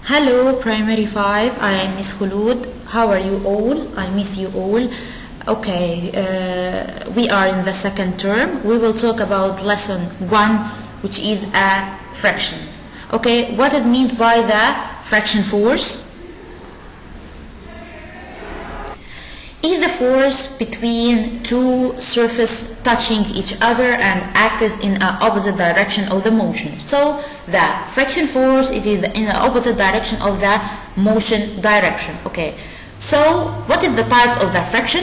Hello, Primary 5. I am Miss Khulud. How are you all? I miss you all. Okay, we are in the second term. We will talk about lesson 1, which is a fraction. Okay, what it means by the fraction force? Is the force between two surfaces touching each other and acts in an opposite direction of the motion. So the friction force, it is in the opposite direction of the motion direction. Okay, so what is the types of the friction?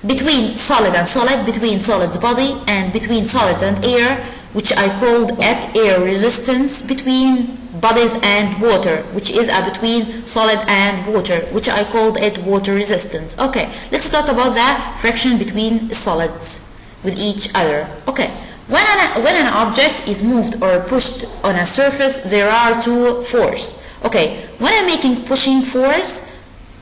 Between solid and solid, between solid's body and between solids and air, which I called at air resistance, between bodies and water, which is between solid and water, which I called it water resistance. Okay, let's talk about the friction between solids with each other. Okay, when an object is moved or pushed on a surface, there are two forces. Okay, when I'm making pushing force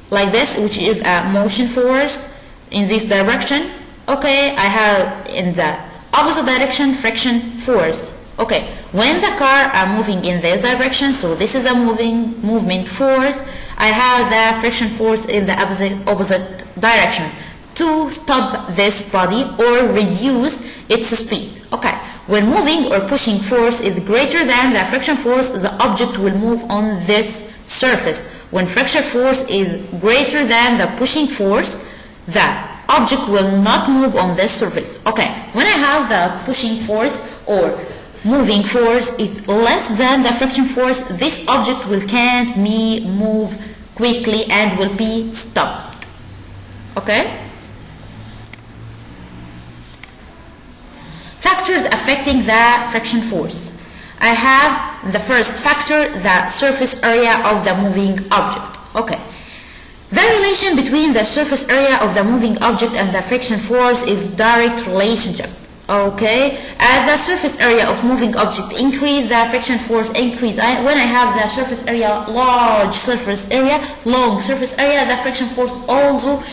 like this, which is a motion force in this direction, okay, I have in the opposite direction friction force. Okay, when the car are moving in this direction, so this is a movement force, I have the friction force in the opposite direction to stop this body or reduce its speed. Okay, when moving or pushing force is greater than the friction force, the object will move on this surface. When friction force is greater than the pushing force, the object will not move on this surface. Okay, when I have the pushing force or moving force is less than the friction force, this object can't move quickly and will be stopped. Okay? Factors affecting the friction force. I have the first factor, the surface area of the moving object. Okay. The relation between the surface area of the moving object and the friction force is direct relationship. Okay, as the surface area of moving object increase, the friction force increase. When I have the surface area, long surface area, the friction force also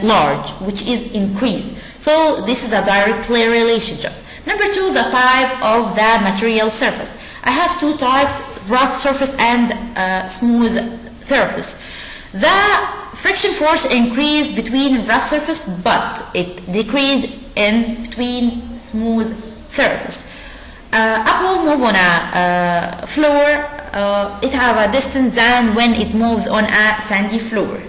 large, which is increased. So this is a direct relationship. Number 2, the type of the material surface. I have two types, rough surface and smooth surface. The friction force increase between rough surface, but it decrease in between smooth surface. Apple move on a floor, it have a distance than when it moves on a sandy floor.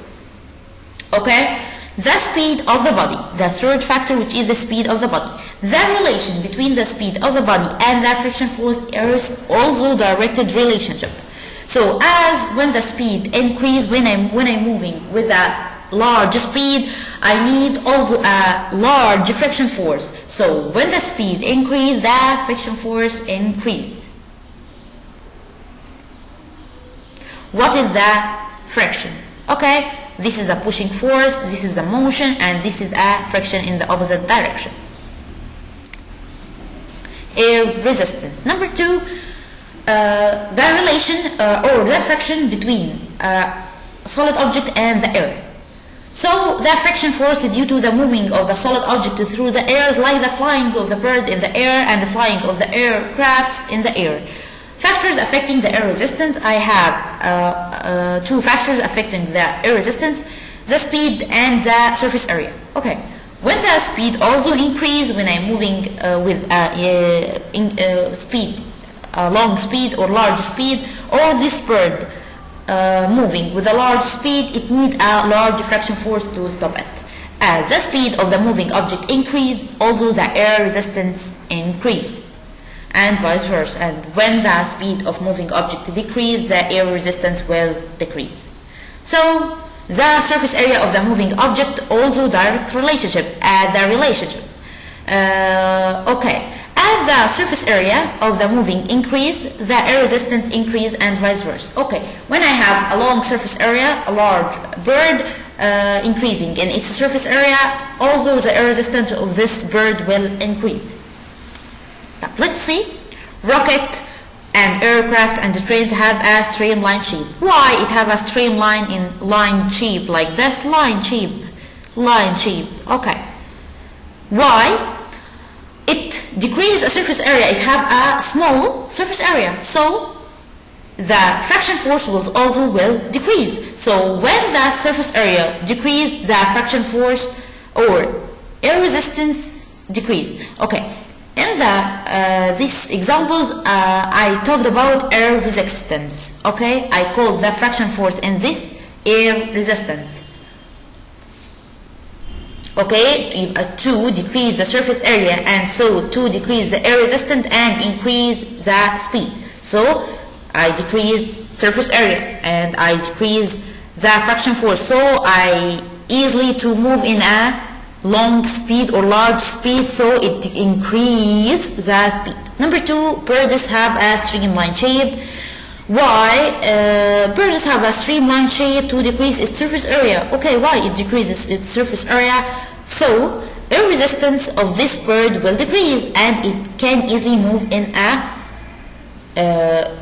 Okay, the speed of the body, the third factor, which is the speed of the body. The relation between the speed of the body and the friction force is also directed relationship. So as when the speed increase, when I'm moving with a large speed, I need also a large friction force. So when the speed increase, the friction force increase. What is the friction? Okay, this is a pushing force, this is a motion, and this is a friction in the opposite direction. Air resistance. Number 2, the relation or the friction between solid object and the air. So the friction force is due to the moving of the solid object through the air, like the flying of the bird in the air and the flying of the aircrafts in the air. Factors affecting the air resistance. I have two factors affecting the air resistance: the speed and the surface area. Okay, when the speed also increase, when I'm moving with speed, long speed or large speed, or this bird moving with a large speed, it needs a large friction force to stop it. As the speed of the moving object increased, also the air resistance increase, and vice versa. And when the speed of moving object decrease, the air resistance will decrease. So the surface area of the moving object also direct relationship. Okay. As the surface area of the moving increase, the air resistance increase, and vice versa. Okay, when I have a long surface area, a large bird increasing in its surface area, although the air resistance of this bird will increase. Now, let's see. Rocket and aircraft and trains have a streamline shape. Why it have a streamline in line shape like this? Line shape. Okay. Why? It decrease a surface area, it have a small surface area, so the friction force will decrease. So when the surface area decrease, the friction force or air resistance decrease. Okay, in these examples I talked about air resistance. Okay, I called the friction force in this air resistance. Okay, to decrease the surface area, and so to decrease the air resistance and increase the speed. So I decrease surface area and I decrease the friction force, so I easily to move in a long speed or large speed, so it increase the speed. Number 2, birds have a streamline shape. Why birds have a streamline shape? To decrease its surface area. Okay, why it decreases its surface area? So air resistance of this bird will decrease and it can easily move in a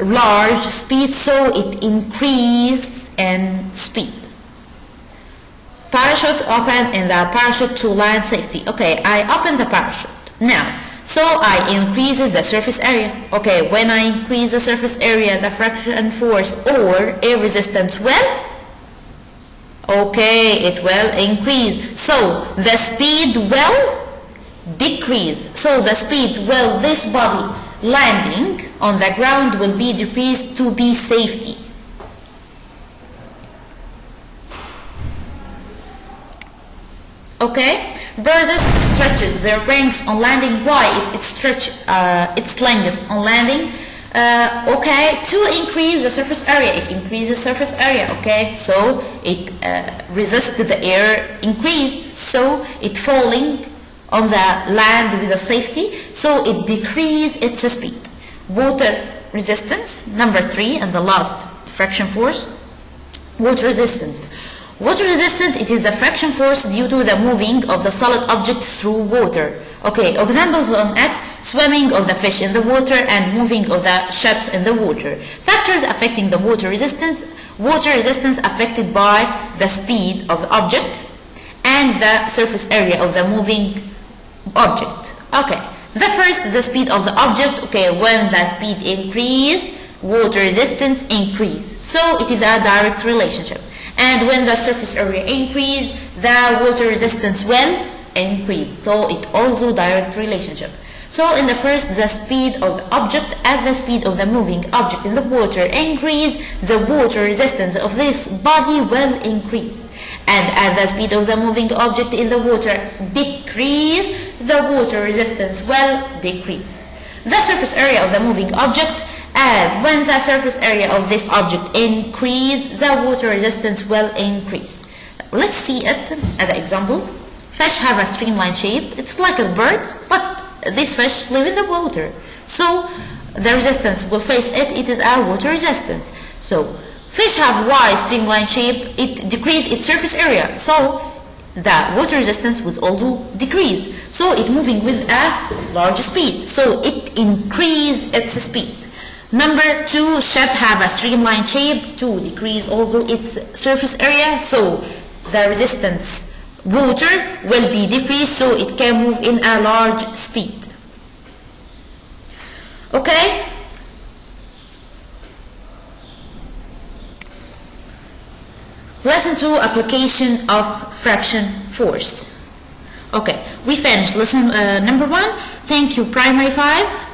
large speed, so it increase in speed. Parachute open in the parachute to land safety. Okay, I open the parachute now, so I increases the surface area. Okay, when I increase the surface area, the friction force or air resistance will, okay, it will increase, so the speed will decrease. So the speed will, this body landing on the ground will be decreased to be safety. Okay, birds stretch their wings on landing. Why it stretch its length on landing? Okay, to increase the surface area, it increases surface area. Okay, so it resists the air increase, so it falling on the land with a safety, so it decrease its speed. Water resistance, number 3, and the last friction force. Water resistance. Water resistance, it is the friction force due to the moving of the solid objects through water. Okay, examples on it: swimming of the fish in the water and moving of the ships in the water. Factors affecting the water resistance. Water resistance affected by the speed of the object and the surface area of the moving object. Okay, the first, the speed of the object. Okay, when the speed increase, water resistance increase, so it is a direct relationship. And when the surface area increase, the water resistance will increase, so it also direct relationship. So in the first, the speed of the object as the speed of the moving object in the water increase, the water resistance of this body will increase. And as the speed of the moving object in the water decrease, the water resistance will decrease. The surface area of the moving object, as when the surface area of this object increase, the water resistance will increase. Let's see it at the examples. Fish have a streamline shape. It's like a bird, but these fish live in the water, so the resistance will face it. It is a water resistance. So fish have Y streamline shape. It decrease its surface area, so the water resistance will also decrease. So it moving with a large speed, so it increase its speed. Number 2, ship have a streamline shape. To decrease also its surface area, so the resistance water will be decreased, so it can move in a large speed. Okay, lesson 2, application of friction force. Okay, we finished lesson number 1. Thank you, primary 5.